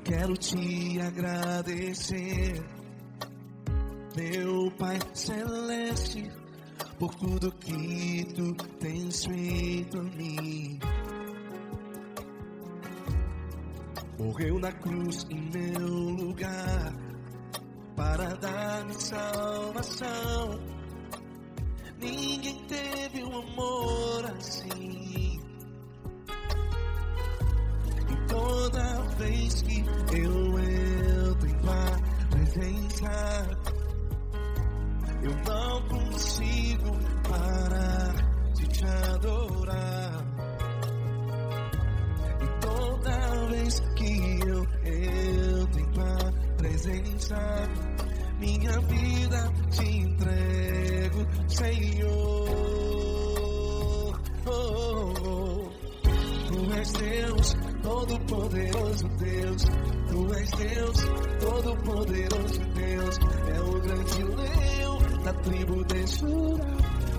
quero te agradecer, meu Pai Celeste, por tudo que tu tens feito a mim. Morreu na cruz em meu lugar para dar-me salvação. Ninguém teve um amor assim. E toda vez que eu entro em tua presença, eu não consigo parar de te adorar. E toda vez que eu entro em tua presença, minha vida te entrego, Senhor. Tu és Deus, Todo-Poderoso Deus. Tu és Deus, Todo-Poderoso Deus. É o grande leão da tribo de Judá.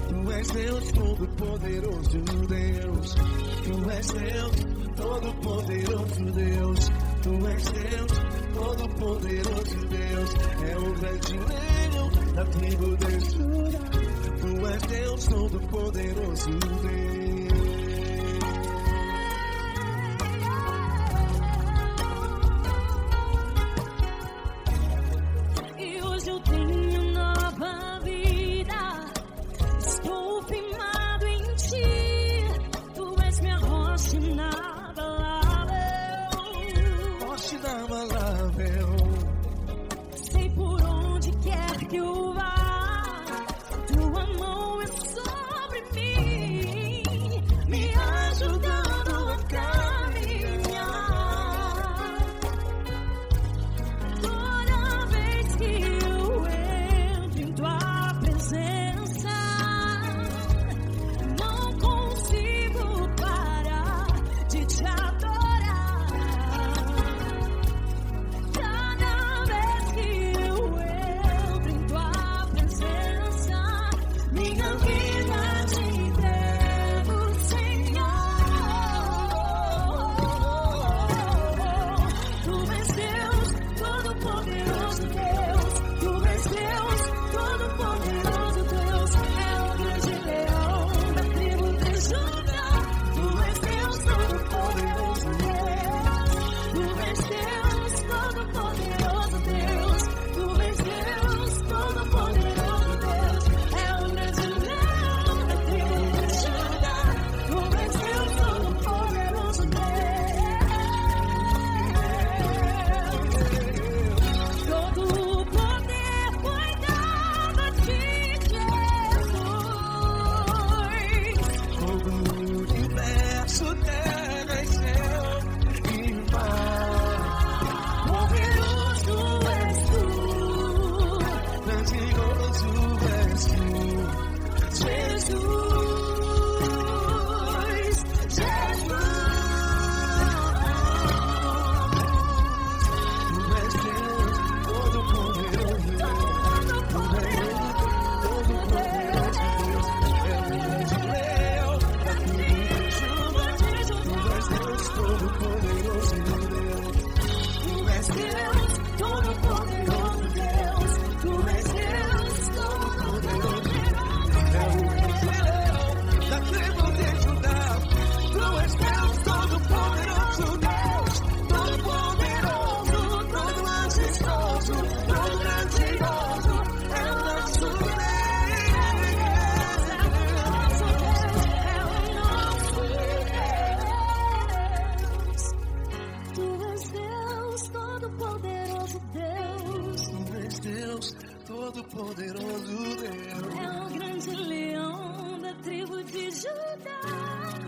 Tu és Deus, Todo-Poderoso Deus. Tu és Deus, Todo-Poderoso Deus. Tu és Deus, Todo-Poderoso Deus. É o grande leão da tribo de Judá. Tu és Deus, Todo-Poderoso Deus. E hoje eu tenho nova vida. Estou firmado em ti. Tu és minha rocha inabalável. Rocha inabalável. Sei por onde quer que eu vá, tua mão é sobre mim, me ajudando a caminhar. Toda vez que eu entro em tua presença, não consigo parar de te adorar. Cada vez que eu entro em tua presença, minha vida te entrego, Senhor. Tu és Deus, Todo-Poderoso Deus. Tu és Deus, Todo-Poderoso Deus. É o grande leão da tribo de Judá. Tu és Deus, Todo-Poderoso Deus. Tu és Deus, Todo-Poderoso Deus. Tu és Deus, Todo-Poderoso Deus. É o grande leão da tribo de Judá. Tu és Deus, Todo-Poderoso Deus. Todo o poder foi dado a ti, Jesus. Todo o universo, terra e céu e mar. Poderoso és tu, Grandioso és tu, Jesus. Tu és Deus, Todo-Poderoso Deus. Todo-Poderoso Deus. É o grande leão da tribo de Judá. Tu és Deus, Todo-Poderoso Deus. Tu és Deus, Todo-Poderoso Deus. Tu és Deus, Todo-Poderoso Deus. É o grande leão da tribo de Judá. Tu és Deus, Todo-Poderoso Deus. Todo-Poderoso, todo majestoso, todo grandioso. É o nosso Deus. Tu és Deus, Todo-Poderoso Deus. Tu és Deus, Todo-Poderoso Deus. É o grande leão da tribo de Judá.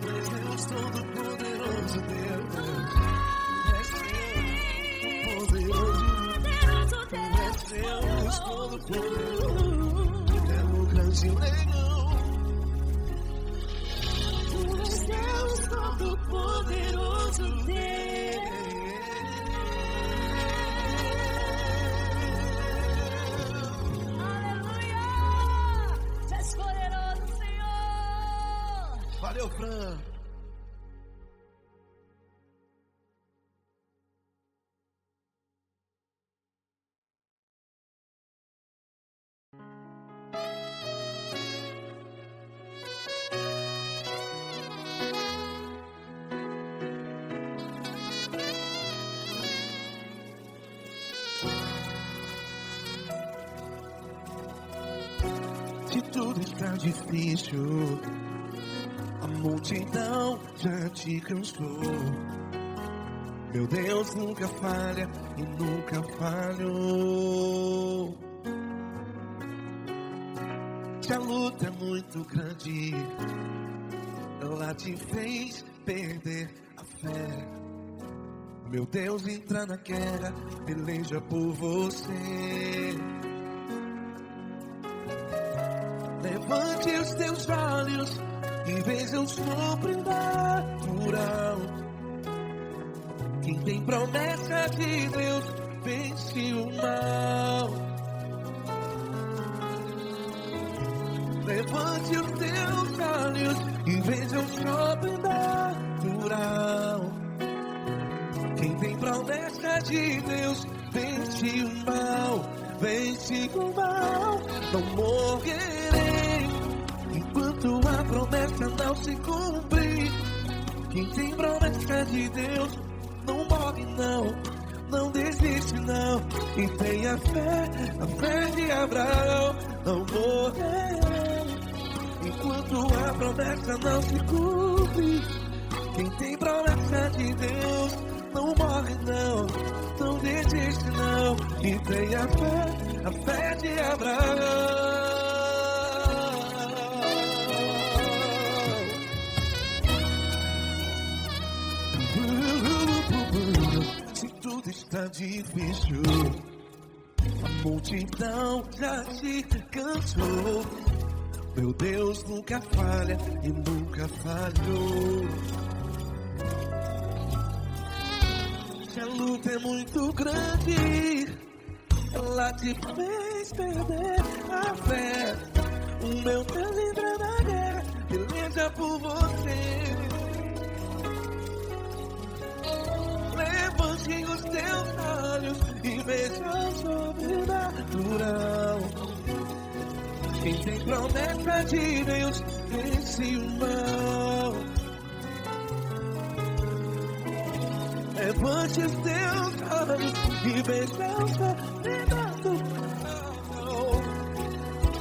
Tu és Deus, Todo-Poderoso Deus. Poderoso Tu és Deus, Todo-Poderoso. É o grande leão. Tu és Deus, Todo-Poderoso Deus. Aleluia! Tu és poderoso, Senhor. Valeu, Fran. tudo está difícil, a multidão já te cansou. Meu Deus nunca falha e nunca falhou. Se a luta é muito grande, ela te fez perder a fé. Meu Deus entra na guerra, peleja por você. Levante os teus olhos e veja o sobrenatural. Quem tem promessa de Deus vence o mal. Levante os teus olhos e veja o sobrenatural. Quem tem promessa de Deus vence o mal. Vence o mal. Não morrerei enquanto a promessa não se cumprir. Quem tem promessa de Deus não morre não, não desiste não. E tenha fé, a fé de Abraão. Não morrerei enquanto a promessa não se cumpre. Quem tem promessa de Deus não morre não, não desiste não. E tenha fé, a fé de Abraão. Se tudo está difícil, a multidão já te cansou. Meu Deus nunca falha e nunca falhou. Se a luta é muito grande, ela te fez perder a fé. O meu Deus entra na guerra, peleja por você. Levante os teus olhos e veja o sobrenatural. Quem tem promessa de Deus vence o mal. Levante os teus olhos e veja o sobrenatural.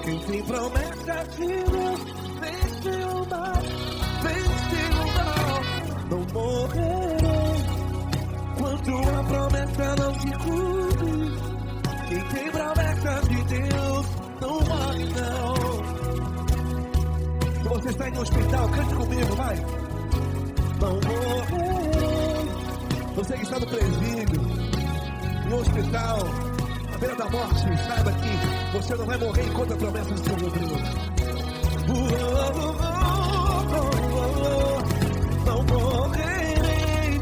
Quem tem promessa de Deus vence o mal. Vence o mal. Não morrerei enquanto a promessa não se cumpre. Quem tem promessa de Deus não morre não. Se você está em um hospital, cante comigo, vai. Não morrerei. Você que está no presídio, no hospital, à beira da morte, saiba que você não vai morrer enquanto a promessa se cumprir. Não morrerei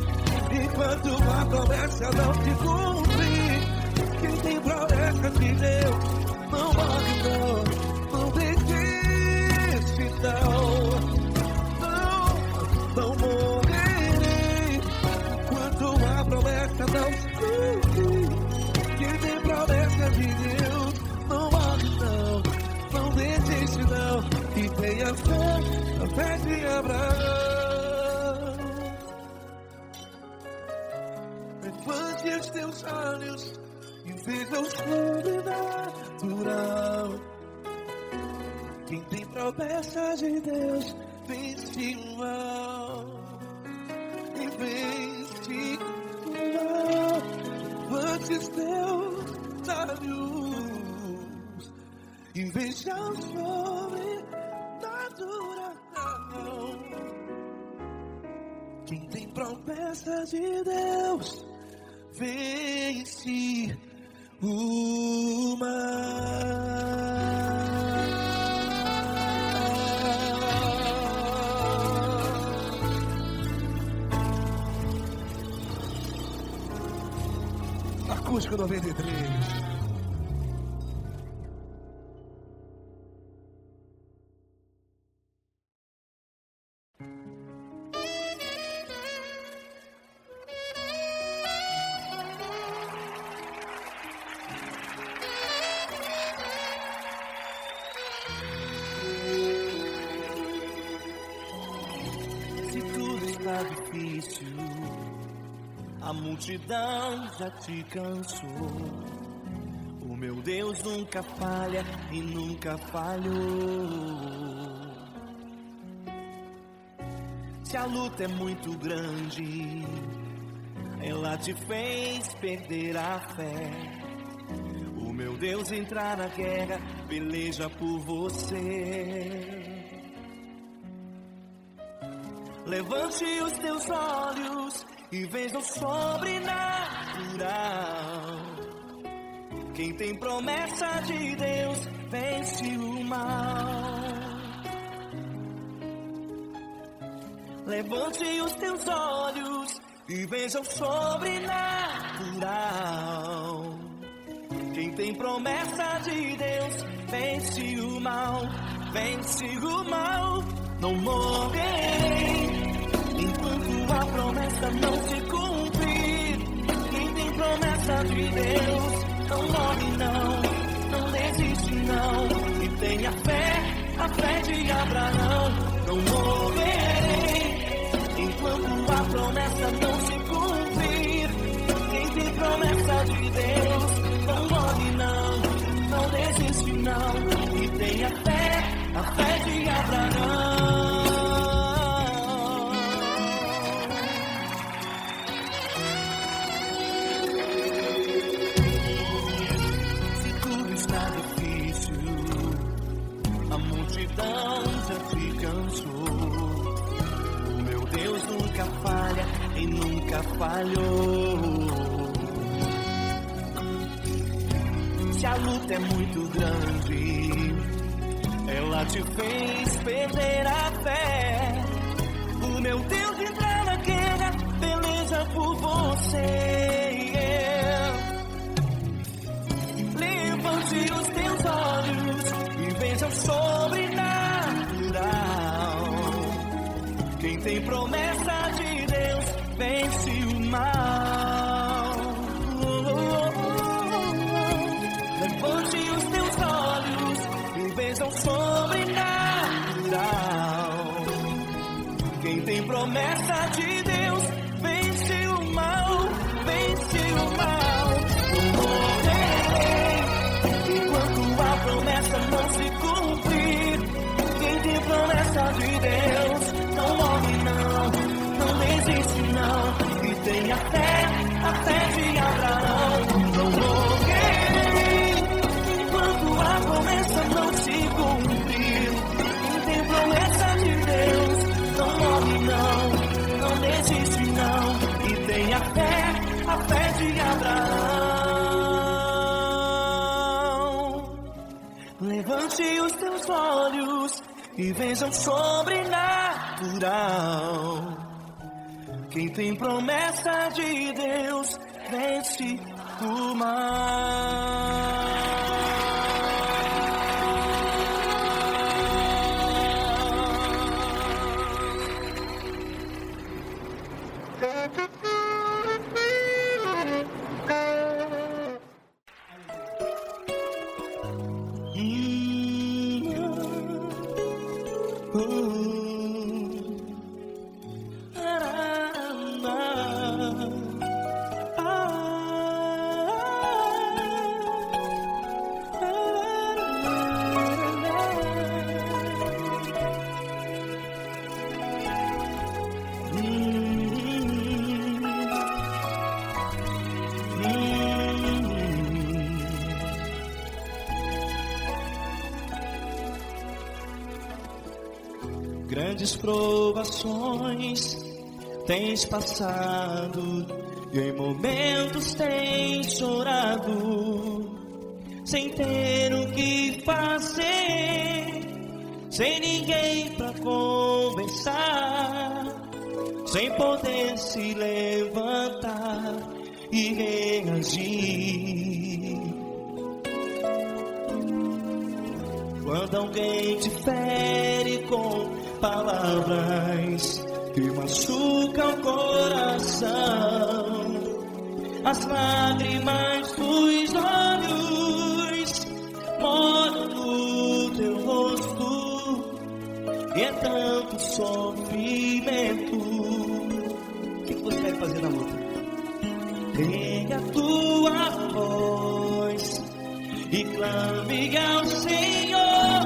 enquanto a promessa não se cumprir. Quem tem promessa de Deus não morre não, não desiste não. Não morrerei enquanto a promessa não se cumprir. Quem tem promessa de Deus não morre não, não desiste não. E tenha fé, a fé de Abraão. Levante os teus olhos e veja o sobrenatural. Quem tem promessa de Deus vence o mal. E vence o mal. Levante os teus olhos e veja o sobrenatural. Quem tem promessa de Deus vence o mal. Acústico 93. Difícil, a multidão já te cansou. O meu Deus nunca falha e nunca falhou. Se a luta é muito grande, ela te fez perder a fé. O meu Deus entrar na guerra, peleja por você. Levante os teus olhos e veja o sobrenatural. Quem tem promessa de Deus vence o mal. Levante os teus olhos e veja o sobrenatural. Quem tem promessa de Deus vence o mal, vence o mal. Não morrerei enquanto a promessa não se cumprir. Quem tem promessa de Deus não morre não, não desiste não. E tenha fé, a fé de Abraão. Não morrerei enquanto a promessa não se cumprir. Quem tem promessa de Deus não morre não, não desiste não. E tenha fé, a fé de Abraão. Se tudo está difícil, a multidão já te cansou. O meu Deus nunca falha e nunca falhou. Se a luta é muito grande, ela te fez perder a fé. O meu Deus entrar na guerra, peleja por você. Levante os teus olhos e veja o sobrenatural. Quem tem promessa de Deus vence o mal. Levante os teus olhos e veja o sobrenatural. Quem tem promessa de Deus vence o mal, vence o mal. Não morrerei enquanto a promessa não se cumprir. Quem tem promessa de Deus não morre não, não desiste não. E tenha fé, a fé de Abraão. Não morrerei enquanto a promessa não se cumprir. Quem tem promessa de Deus não morre não, não desiste não. E tenha fé, a fé de Abraão. Levante os teus olhos e veja o sobrenatural. Quem tem promessa de Deus vence o mal. Grandes provações tens passado e em momentos tens chorado, sem ter o que fazer, sem ninguém pra conversar, sem poder se levantar e reagir. Quando alguém te fere com palavras que machucam o coração, as lágrimas dos olhos molham no teu rosto, e é tanto sofrimento. O que você vai fazer na luta? Tenha a tua voz e clame ao Senhor,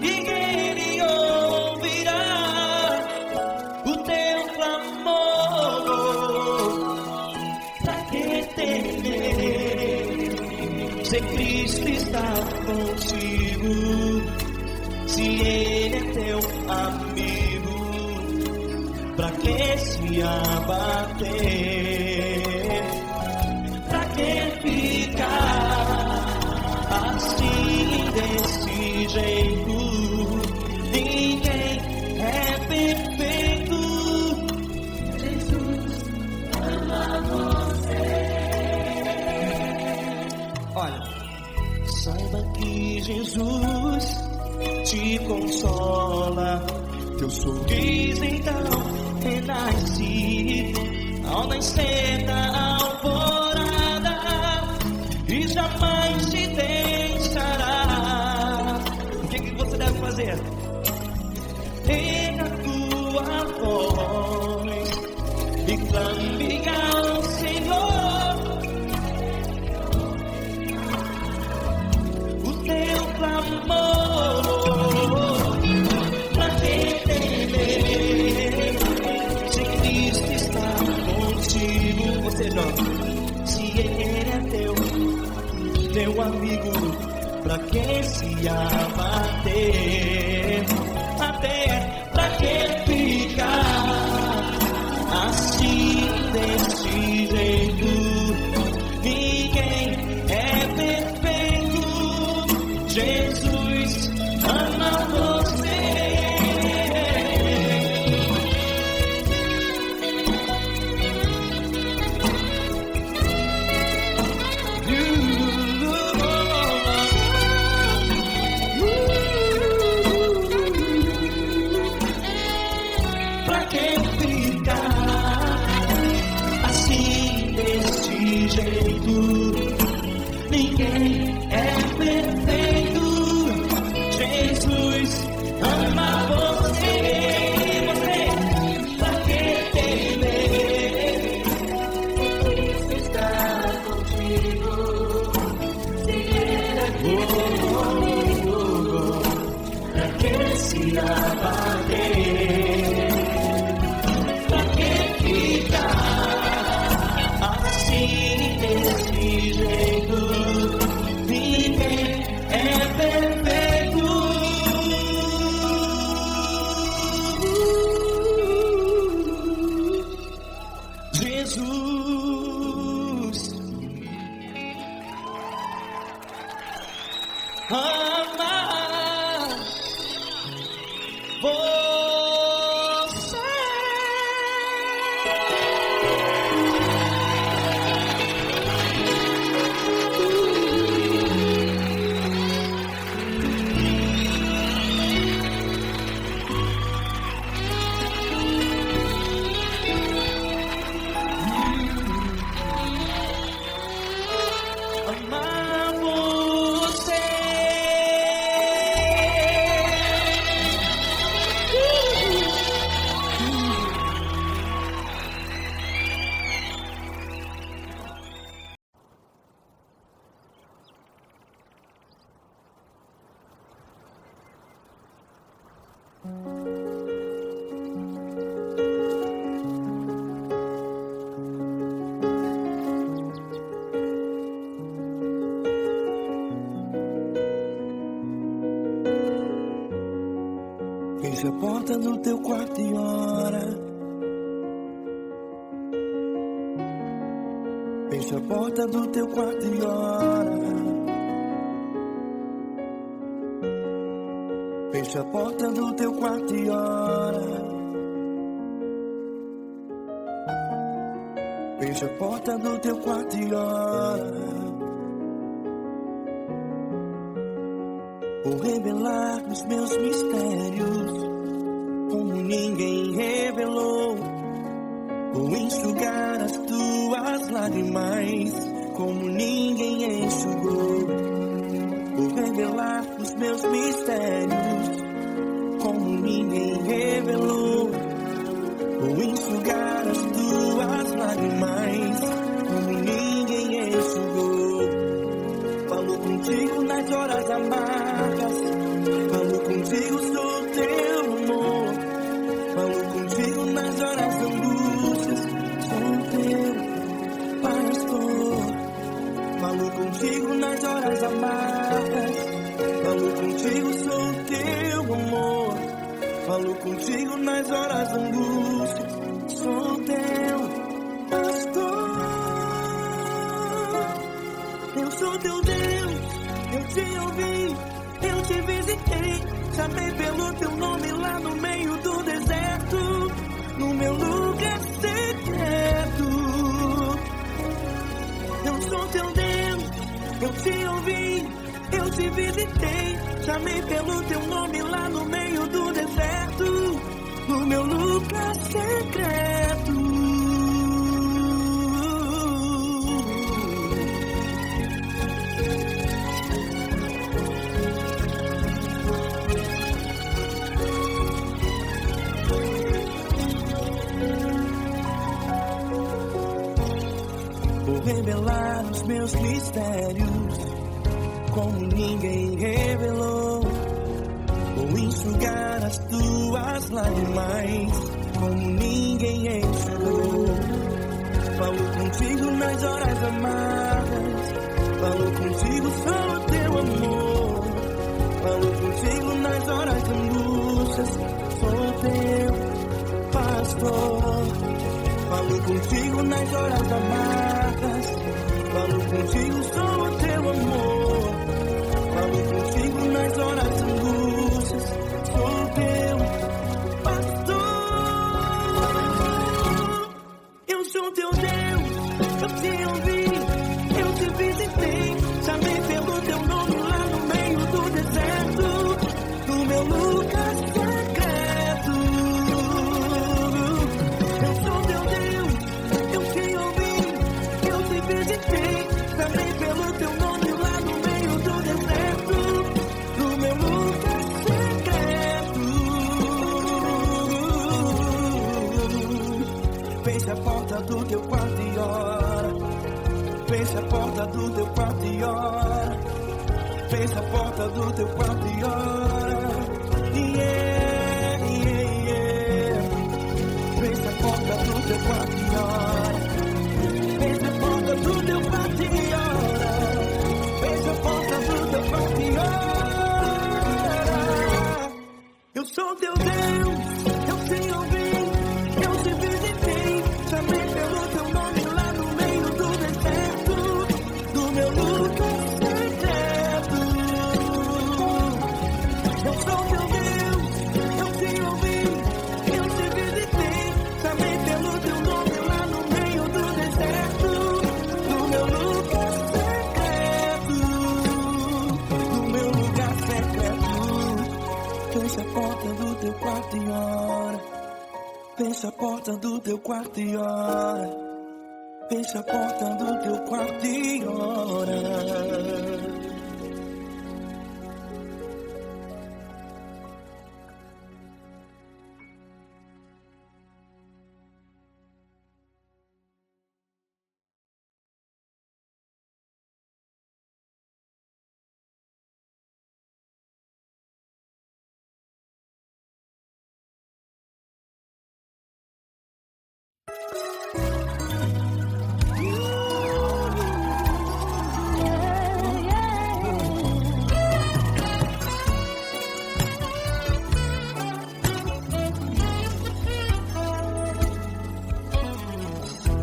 e Ele ouvirá o teu clamor. Pra que temer, se Cristo está contigo, se Ele é teu amigo? Pra que se abater? Pra que ficar assim desse jeito? Ninguém é perfeito. Jesus ama você. Olha, saiba que Jesus te consola. Teu sorriso então renasce ao nascer da alvorada e jamais te deixará. O que você deve fazer? Erga a tua voz e clame ao Senhor. O teu clamor. Pra que temer, se Cristo está contigo? Você joga. Se Ele é teu amigo, pra que se abater? Até pra que ficar assim desse jeito? Ninguém é perfeito. Jesus ama você. Pra que ficar assim desse jeito? Ninguém é perfeito. Jesus ama você. Pra que temer? Cristo está contigo. Se Ele é teu amigo, pra que se abater? Pra que ficar assim desse jeito? Ninguém é perfeito. Jesus ama você. Amar você. Feche a porta do teu quarto e ora. Feche a porta do teu quarto e ora. Feche a porta do teu quarto e ora. Feche a porta do teu quarto e ora. Vou revelar os meus mistérios como ninguém revelou. Vou enxugar as tuas lágrimas como ninguém enxugou. Vou revelar os meus mistérios como ninguém revelou. Vou enxugar as tuas lágrimas como ninguém enxugou. Falou contigo horas amargas. Falo contigo, sou teu amor. Falo contigo nas horas de angústias. Sou teu pastor. Falo contigo nas horas amargas. Falo contigo, sou teu amor. Falo contigo nas horas de angústia. Sou teu pastor. Eu sou teu Deus. Eu te ouvi, eu te visitei. Chamei pelo teu nome lá no meio do deserto, no meu lugar secreto. Eu sou teu Deus. Eu te ouvi, eu te visitei. Chamei pelo teu nome lá no meio do deserto, no meu lugar secreto. Vou revelar os meus mistérios como ninguém revelou. Vou enxugar as tuas lágrimas como ninguém enxugou. Falo contigo nas horas amargas. Falo contigo, sou teu amor. Falo contigo nas horas de angústias. Sou teu pastor. Falo contigo nas horas amargas. Falo contigo, sou teu amor. Falo contigo nas horas de angústias. Sou teu pastor. Eu sou teu Deus. Eu te ouvi, eu te visitei. Chamei pelo teu nome lá no meio do deserto, no meu lugar secreto. Eu sou teu Deus. Eu te ouvi, eu te visitei. Chamei pelo teu nome lá no meio do deserto, no meu lugar secreto. Feche a porta do teu quarto e ora. Feche a porta do teu quarto e ora. Feche a porta do teu quarto e ora. Yeah, yeah, yeah. Feche a porta do teu quarto e ora. Feche a porta do teu quarto e ora. Feche a porta do teu quarto e ora. Eu sou teu Deus. Eu te ouvi, eu te visitei. Chamei pelo teu nome lá no meio do deserto, do meu lugar secreto. Eu sou teu Deus. Eu te ouvi, eu te visitei. Chamei pelo teu nome lá no meio do deserto, do meu lugar secreto, do meu lugar secreto. Fecha a porta do teu quarto e ora. Fecha a porta do teu quarto e ora. Fecha a porta do teu quarto e ora.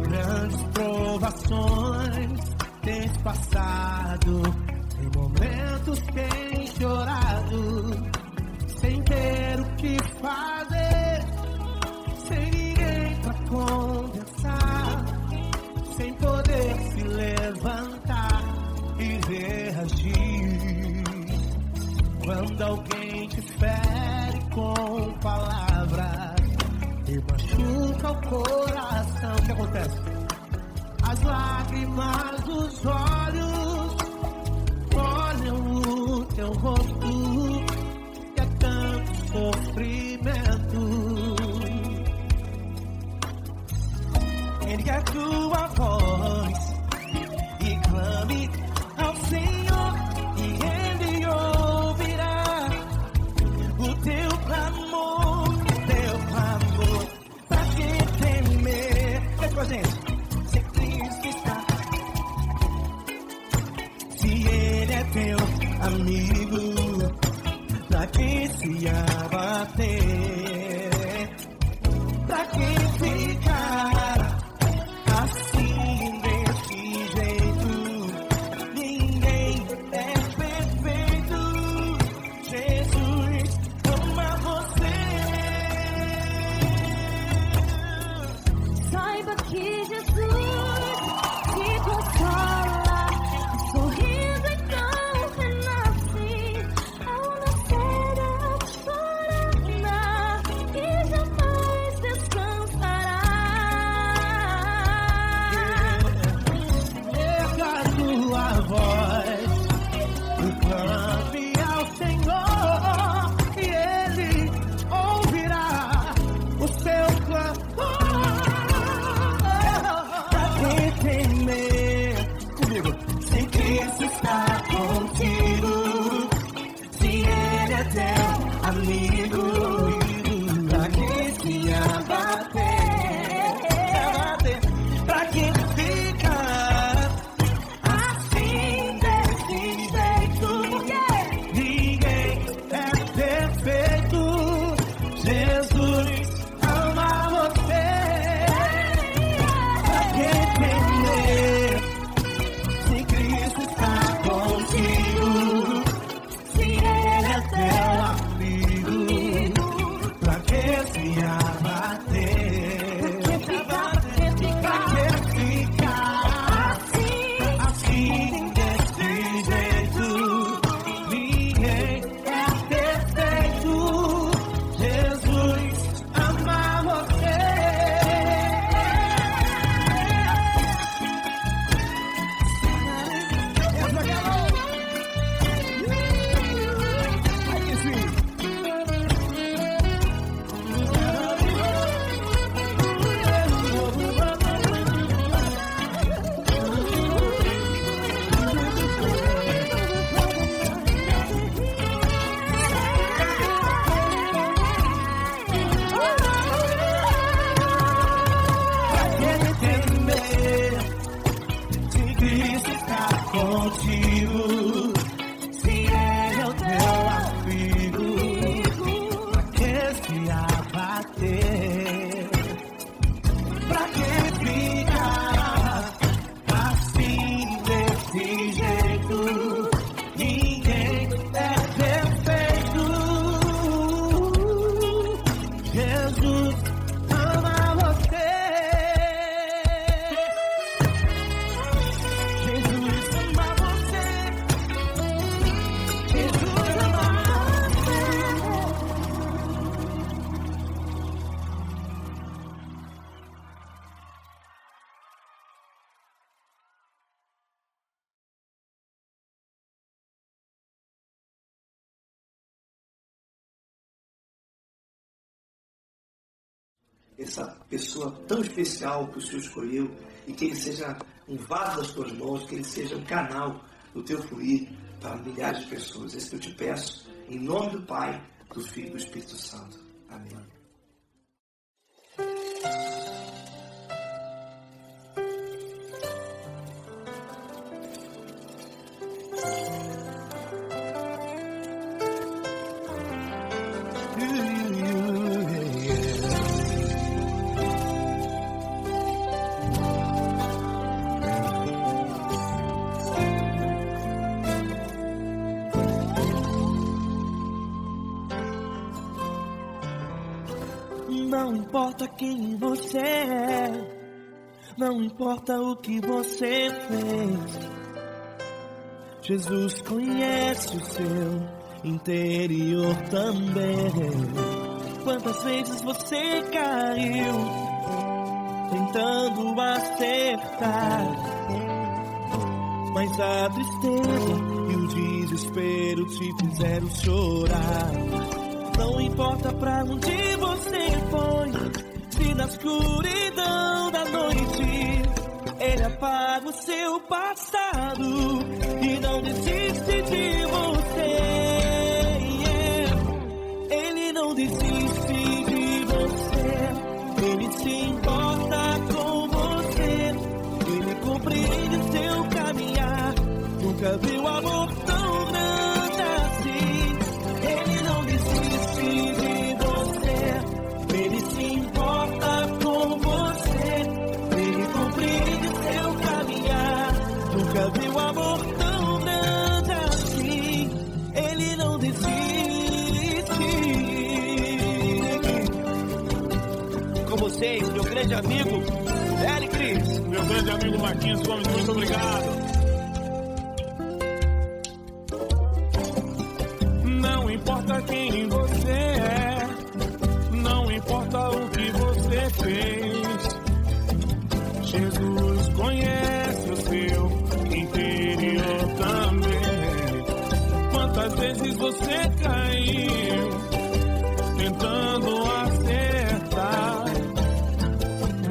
Grandes provações tens passado, em momentos tens chorado, sem ter o que fazer, sem ninguém pra conversar, sem poder se levantar e reagir. Quando alguém te fere com palavras e machuca o coração, o que acontece? As lágrimas dos olhos olham o teu rosto e é tanto sofrimento. Ergue a tua voz e clame ao Senhor e Ele Se ele é teu amigo, pra que se abater? Pra que ficar assim desse jeito? Ninguém é perfeito. Jesus ama você. Saiba que Jesus te consola, sorrindo então renasce ao nascer da chorada e jamais descansará. Erga a tua voz e clame ao Senhor, e Ele ouvirá o seu clamor. Pra que temer? Comigo. Se Cristo está contigo, se Ele é teu amigo, pra que se abater? Pra que ficar assim desse jeito? Ninguém é perfeito. Jesus ama você. Pra que temer? Se Cristo está contigo, se Ele é teu amigo, pra que se abater? Pra que ficar assim desse jeito? Ninguém é perfeito. Jesus ama você. Se Cristo está contigo, se Ele é o teu amigo, pra que se abater? Pra que ficar assim desse jeito? Ninguém é perfeito. Jesus ama você. Jesus ama você. Jesus ama você. Essa pessoa tão especial que o Senhor escolheu, e que Ele seja um vaso das tuas mãos, que Ele seja um canal do teu fluir para milhares de pessoas. É isso que eu te peço, em nome do Pai, do Filho e do Espírito Santo. Amém. Não importa quem você é, não importa o que você fez, Jesus conhece o seu interior também. Quantas vezes você caiu tentando acertar, mas a tristeza e o desespero te fizeram chorar. Não importa pra onde você foi, se na escuridão da noite Ele apaga o seu passado e não desiste de você. Ele não desiste de você, Ele se importa com você. Ele compreende seu caminhar, no Nunca vi um amor tão grande assim. Ele não desiste de você. Ele se importa com você. Ele compreende seu caminhar. Nunca vi um amor tão grande assim. Ele não desiste. Com vocês, meu grande amigo L. Cris. Meu grande amigo Marquinhos Gomes, muito obrigado. Não importa quem você é, não importa o que você fez, Jesus conhece o seu interior também. Quantas vezes você caiu tentando acertar,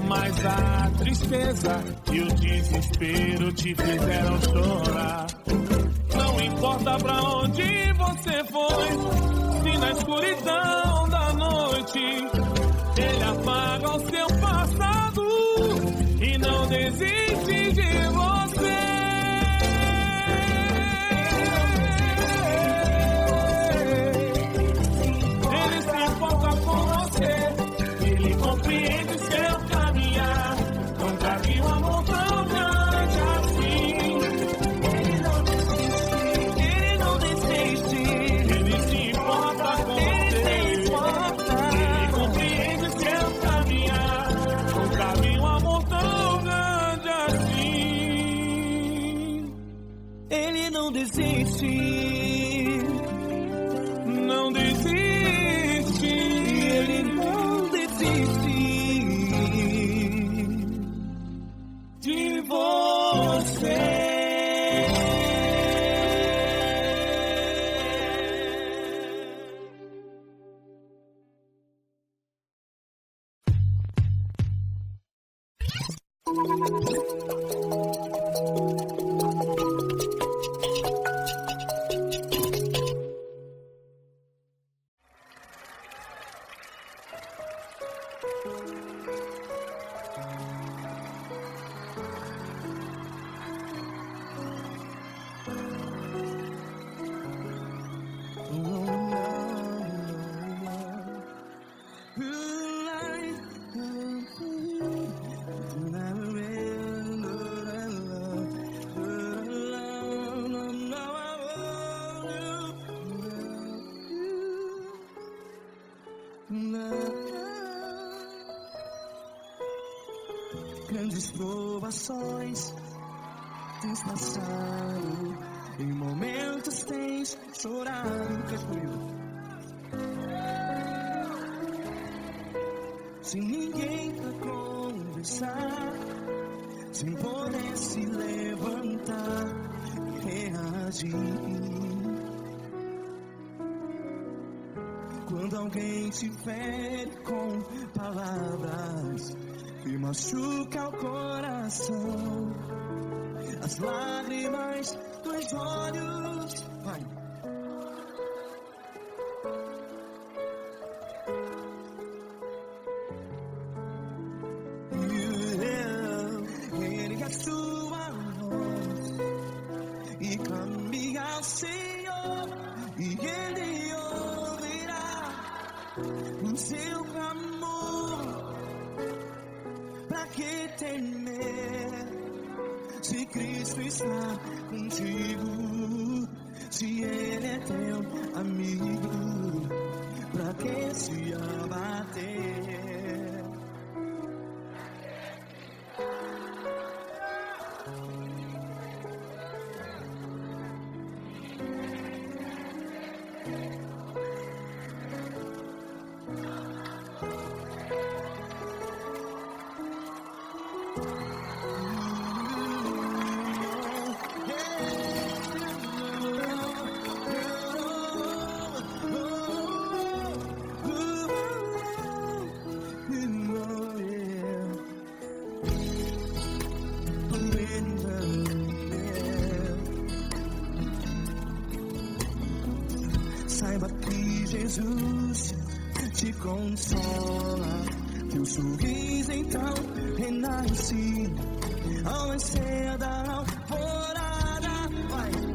mas a tristeza e o desespero te fizeram chorar. Não importa pra onde você foi, se na escuridão da noite ele apaga o seu passado e não desiste de você. Ele se importa com você, ele compreende seu caminhar. Nunca vi um amor tão grande assim. Ele não desiste, ele se importa com você, ele compreende seu caminhar. Nunca vi um amor tão grande assim. Ele não desiste. Não desiste, Ele não desiste de você. Grandes provações tens passado, em momentos tens chorado. Cante comigo. Sem ninguém pra conversar, sem poder se levantar e reagir. Quando alguém te fere com palavras que machuca o coração, as lágrimas dos olhos, vai. Ergue a sua voz e clame ao Senhor, e Ele ouvirá o seu clamor. Pra que temer, se Cristo está contigo? Se Ele é teu amigo, pra que se abater? Saiba que Jesus te consola, teu sorriso então renasce ao nascer da alvorada. Vai.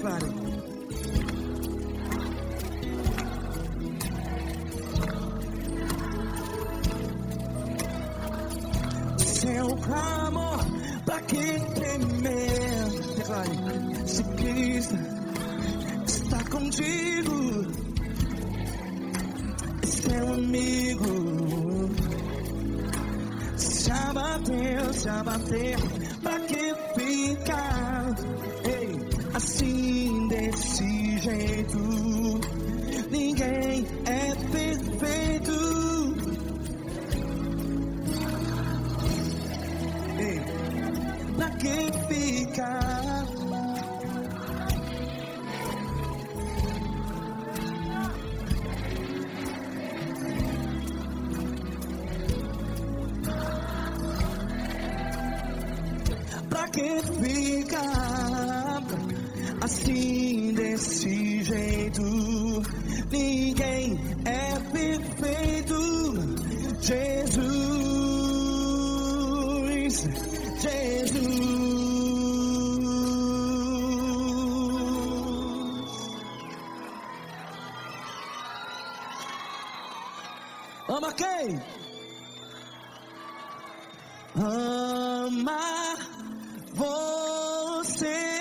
Declare. Seu clamor pra quem temer. Declare. Se Cristo está contigo, seu amigo. Se abater, pra que ficar? Ei, assim desse jeito, ninguém é perfeito. Ei, pra que ficar? Pra que ficar assim desse jeito? Ninguém é perfeito. Jesus, Jesus. Ama quem? Ama você.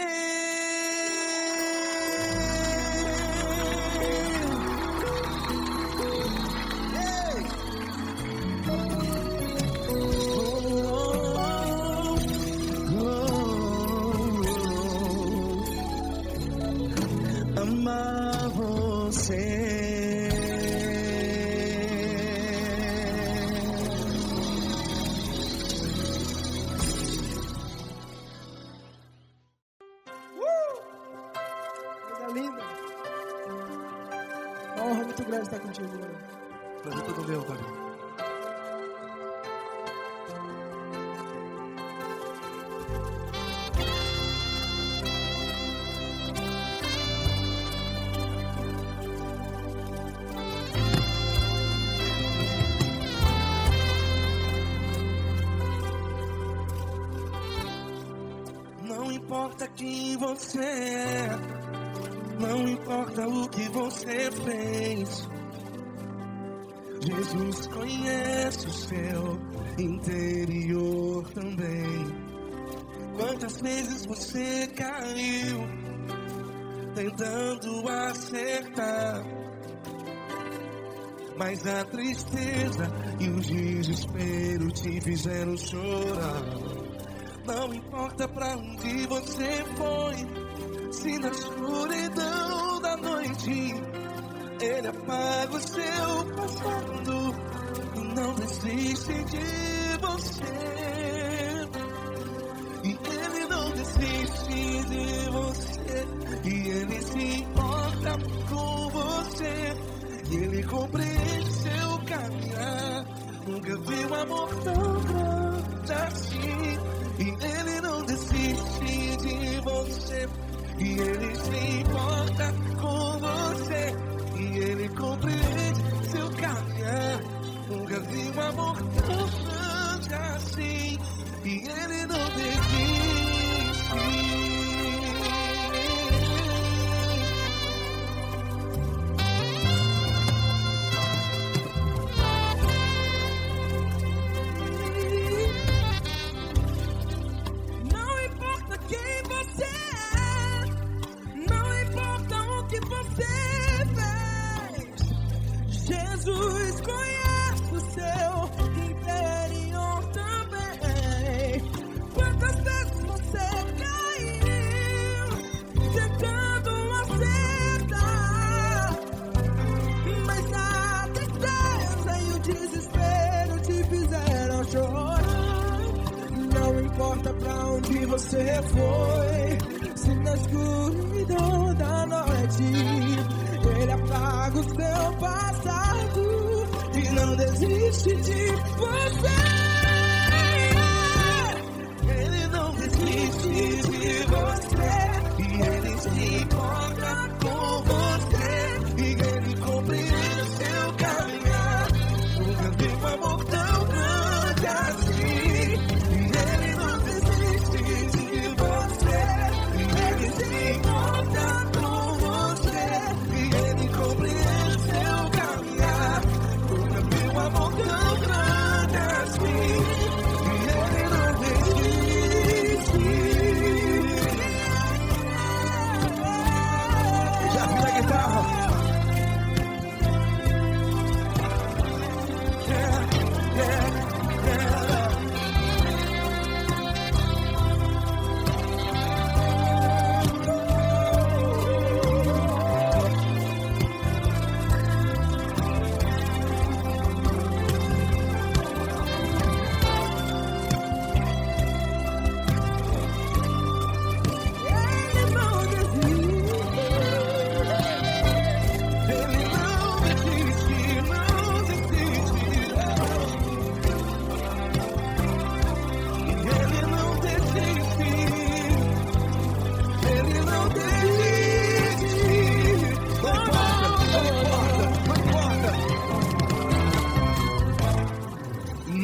Ama você. Linda. Uma honra muito grande estar contigo, Lula. Prazer todo meu, Pai. Não importa quem você é, não importa o que você fez, Jesus conhece o seu interior também. Quantas vezes você caiu tentando acertar, mas a tristeza e o desespero te fizeram chorar. Não importa pra onde você foi, se na escuridão da noite Ele apaga o seu passado e não desiste de você. E Ele não desiste de você, e Ele se importa com você, e Ele compreende seu caminhar. Nunca vi um amor tão grande assim. E Ele não desiste de você, e Ele se importa com você, e Ele compreende seu caminhar. Nunca vi um amor tão grande assim. E Ele não desiste. Jesus conhece o seu interior também. Quantas vezes você caiu tentando acertar, mas a tristeza e o desespero te fizeram chorar. Não importa pra onde você foi, se na escuridão da noite Ele apaga o seu passado e não desiste de você. Ele não desiste de você, e Ele se importa com você, e Ele compreende seu caminhar. Nunca vi um amor tão grande assim. E Ele não desiste de você, e Ele se importa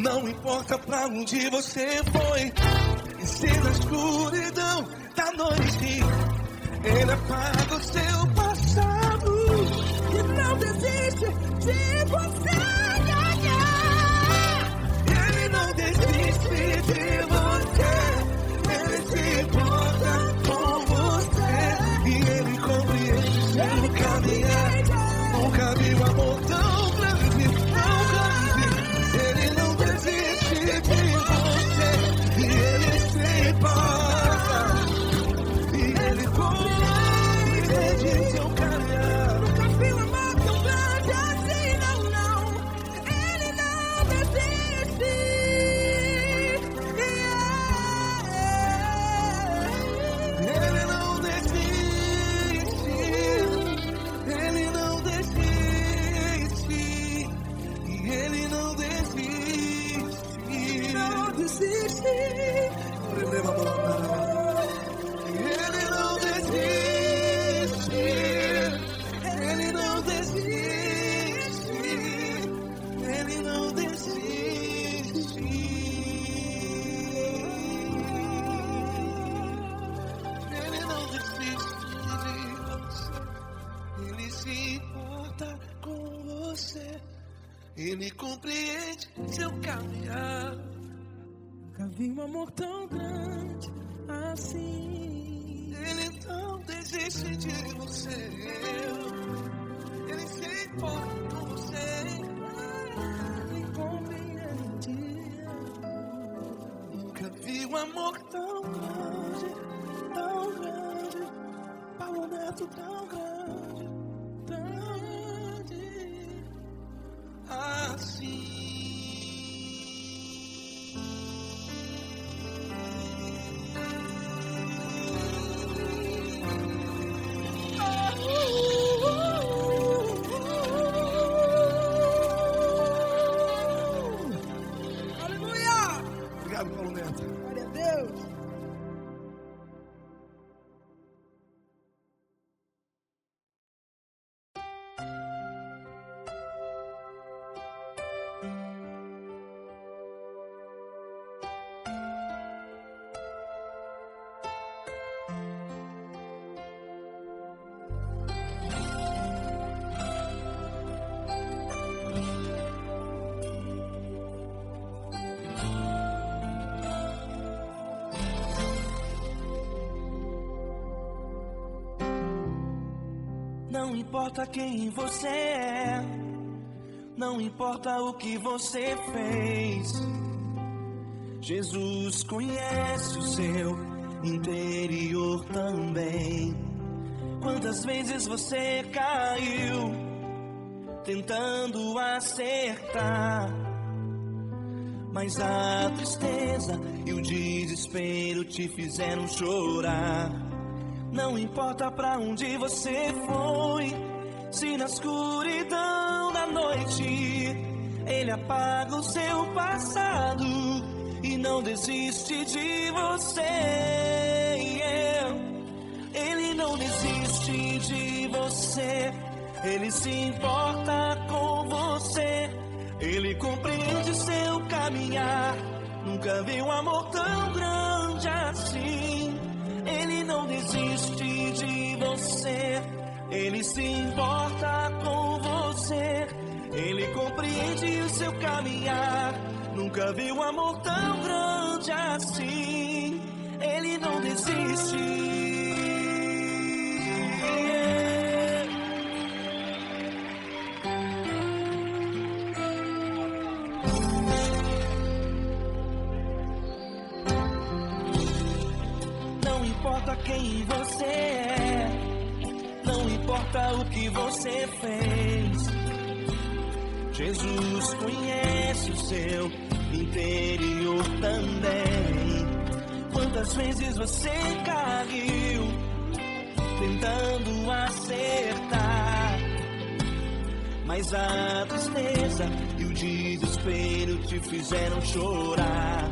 Não importa pra onde você foi, e se na escuridão da noite Ele apaga o seu passado E não desiste de você. Ele não desiste de você. Ele se importa com você. E Ele compreende seu caminhar. Nunca vi um amor tão grande, tão grande. Ele não desiste de você. E Ele se importa. E Ele compreende seu caminhar. Nunca vi um amor tão grande assim, não, não. Ele não desiste. Ele não desiste. Ele não desiste. E Ele não desiste. Não desiste. Ele não desiste. Ele não desiste. Ele não desiste. Ele não desiste de você. Ele se importa com você. Ele compreende seu caminhar. Nunca vi um amor tão grande assim. Ele não desiste de você. Ele se importa com você. Ele compreende. Nunca vi um amor tão grande, tão grande. Paulo Neto tão grande, grande assim. Aleluia! Obrigado, Paulo Neto. Glória a Deus. Não importa quem você é, não importa o que você fez. Jesus conhece o seu interior também. Quantas vezes você caiu tentando acertar, mas a tristeza e o desespero te fizeram chorar. Não importa pra onde você foi, se na escuridão da noite Ele apaga o seu passado e não desiste de você. Ele não desiste de você. Ele se importa com você. Ele compreende seu caminhar. Nunca vi um amor tão grande assim. Ele não desiste de você. Ele se importa com você. Ele compreende o seu caminhar. Nunca vi um amor tão grande assim. Ele não desiste. Não importa quem você é, não importa o que você fez. Jesus conhece o seu interior também. Quantas vezes você caiu tentando acertar, mas a tristeza e o desespero te fizeram chorar.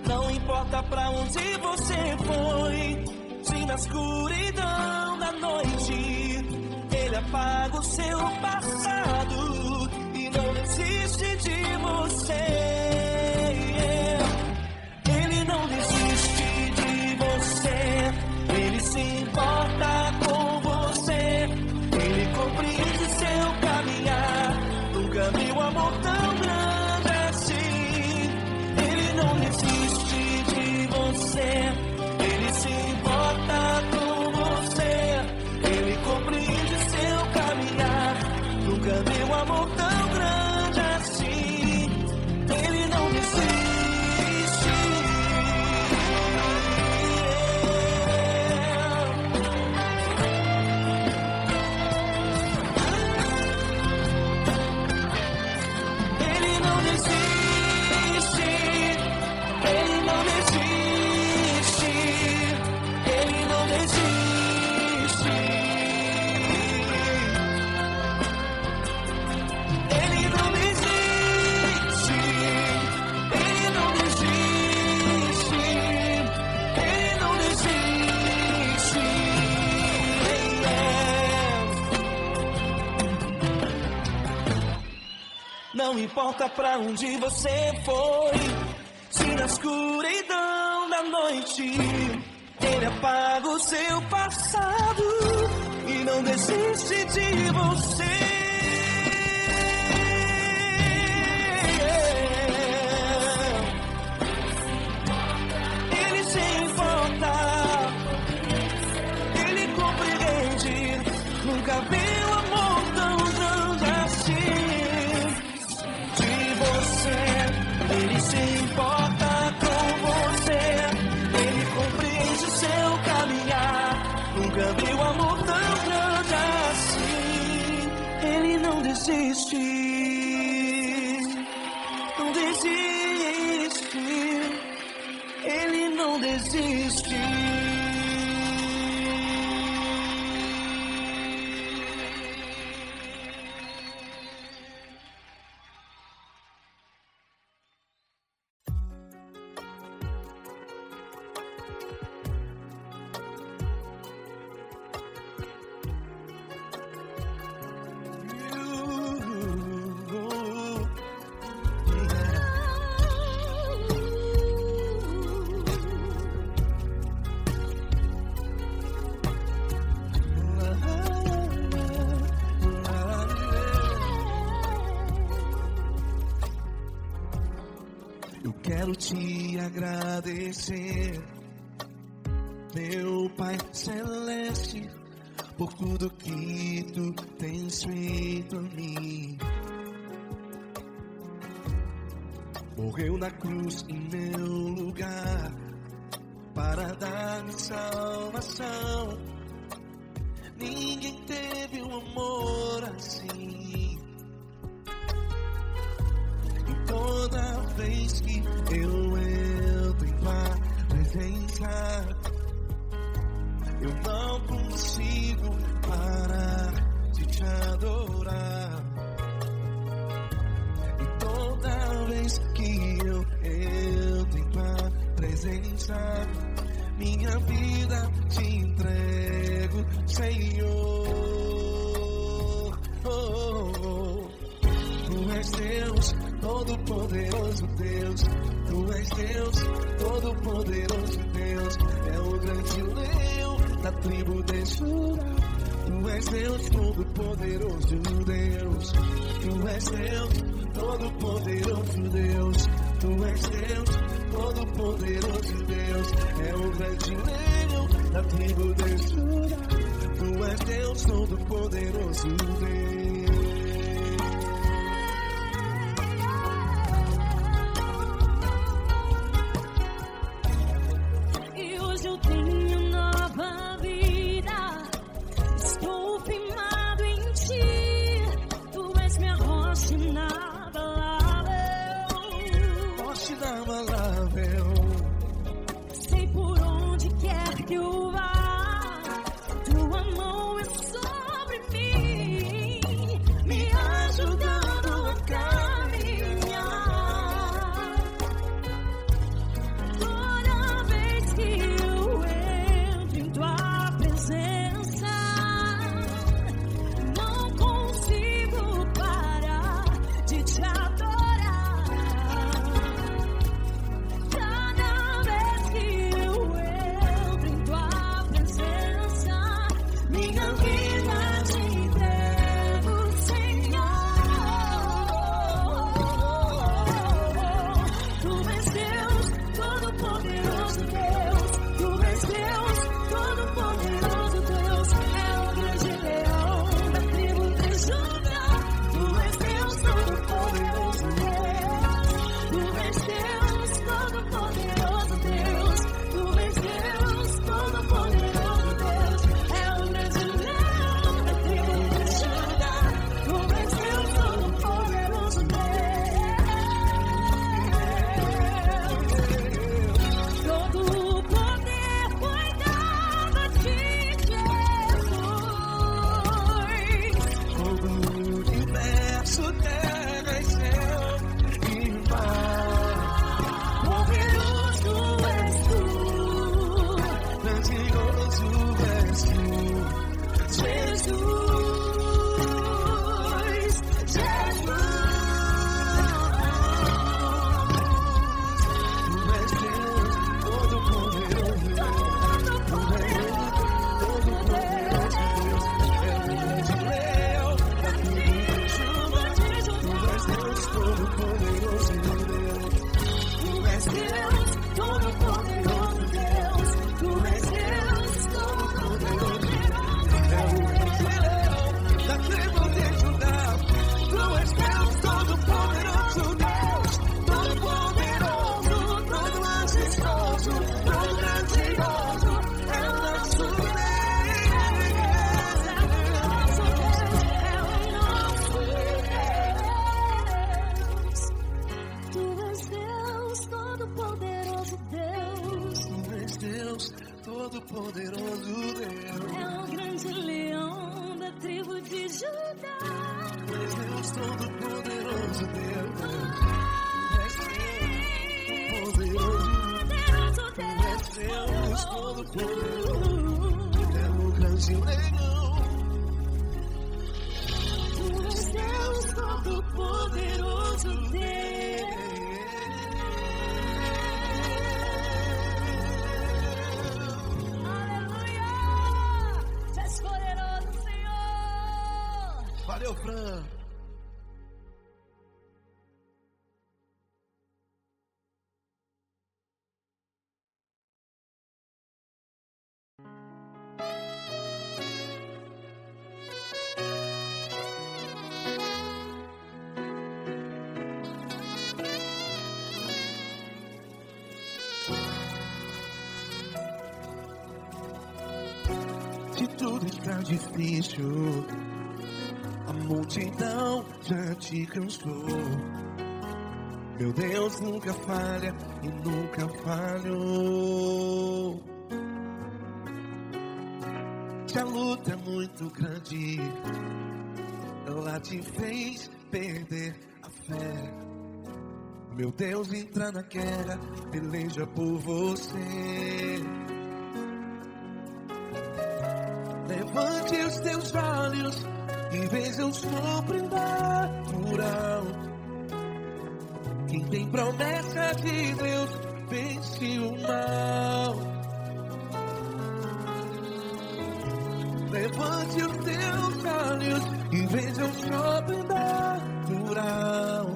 Não importa pra onde você foi, se na escuridão da noite Ele apaga o seu passado e não desiste de você. desiste, Ele não desiste, Ele não desiste. Ele não desiste, Ele não desiste, Ele não desiste. Não importa pra onde você foi, se na escuridão da noite Ele apaga o seu passado e não desiste de você. Ele se importa, Ele compreende, nunca viu amor tão grande assim. Ele se importa com você, Ele compreende o seu caminhar. Nunca viu amor tão grande assim. Ele não desiste, não desiste, Ele não desiste. Eu quero te agradecer, meu Pai Celeste, por tudo que Tu tens feito a mim. Morreu na cruz em meu lugar para dar-me salvação. Ninguém teve um amor assim. E toda vez que eu entro em Tua presença, eu não consigo parar de Te adorar. E toda vez que eu entro em Tua presença, minha vida Te entrego, Senhor. Tu és Deus, Todo-Poderoso Deus. Tu és Deus, Todo-Poderoso Deus. É o grande leão da tribo de Judá. Tu és Deus, Todo-Poderoso Deus. Tu és Deus, Todo-Poderoso Deus. Tu és Deus, Todo-Poderoso Deus. É o grande leão da tribo de Judá. Tu és Deus, Todo-Poderoso Deus. Deus, todo-poderoso Deus. Tu és Deus, todo-poderoso. É o grande leão da tribo de Judá. Tu és Deus, todo-poderoso Deus. Todo-poderoso, todo majestoso, todo grandioso. É o nosso Deus. Todo-poderoso Deus. É o grande leão da tribo de Judá. Tu és Deus, todo-poderoso Deus. Tu és Deus, todo-poderoso. É o grande leão. Tu és Deus, todo-poderoso Deus. Valeu, Fran. Se tudo está difícil, a multidão já te cansou. Meu Deus nunca falha e nunca falhou. Se a luta é muito grande, ela te fez perder a fé. Meu Deus entra na guerra, peleja por você. Levante os teus olhos e veja o sobrenatural. Quem tem promessa de Deus vence o mal. Levante os teus olhos e veja o sobrenatural.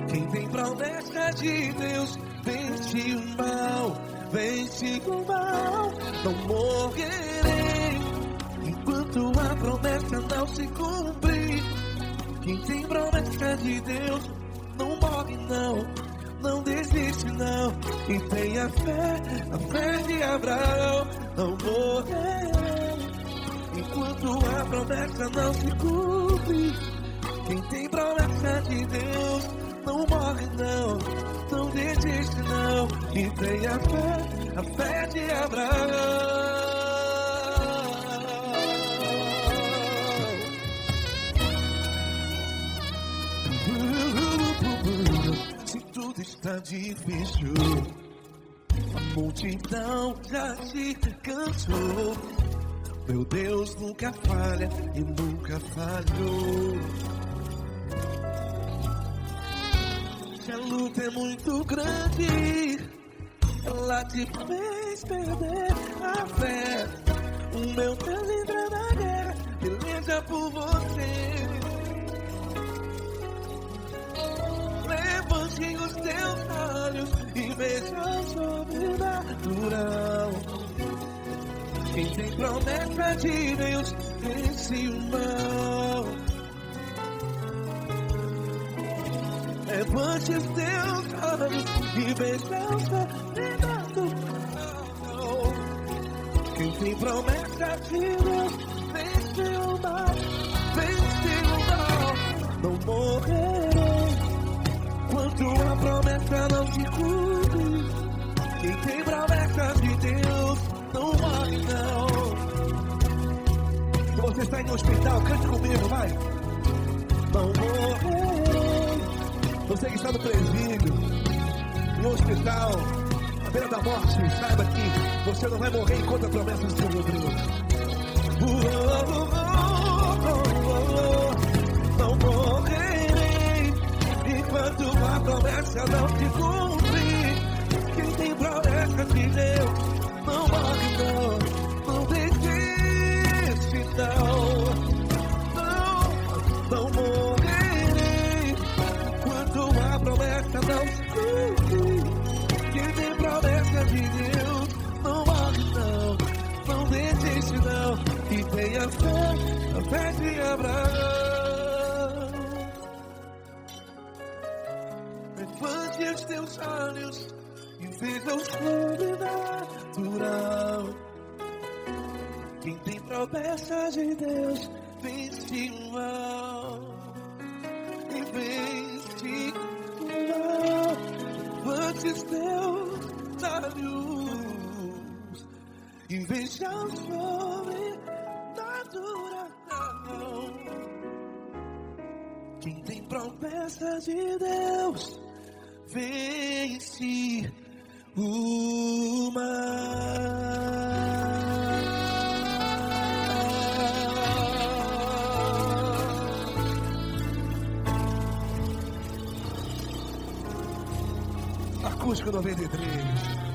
Quem tem promessa de Deus vence o mal. Vence o mal. Não morrerei enquanto a promessa não se cumprir. Quem tem promessa de Deus não morre não, não desiste não. E tenha fé, a fé de Abraão. Não morrerei enquanto a promessa não se cumpre. Quem tem promessa de Deus não morre não, não desiste não. E tenha fé, a fé de Abraão. Se tudo está difícil, a multidão já te cansou. Meu Deus nunca falha e nunca falhou. Se a luta é muito grande, ela te fez perder a fé. O meu Deus entra na guerra, peleja por você. Levante os teus olhos e veja o sobrenatural. Quem tem promessa de Deus vence o mal. Levante os teus olhos e veja o sobrenatural. Quem tem promessa de Deus vence o mal. Vence o mal. Não morrerei enquanto a promessa não se cumpre. Quem tem promessa de Deus não morre não. Se você está em um hospital, cante comigo, vai. Não morrerei. Você que está no presídio, no hospital, à beira da morte, saiba que você não vai morrer enquanto a promessa se cumprir. Não morrerei enquanto a promessa não se cumprir. Quem tem promessa de Deus não morre não, não desiste não. Não morrerei enquanto a promessa não se cumprir. de Deus não morre não, não desiste não, e tenha fé, a fé de Abraão. Levante os teus olhos e veja o sobrenatural. Quem tem promessa de Deus vence o mal, e vence o mal. Levante os teus olhos e veja o sobrenatural. Quem tem promessa de Deus vence o mal. Acústico 93.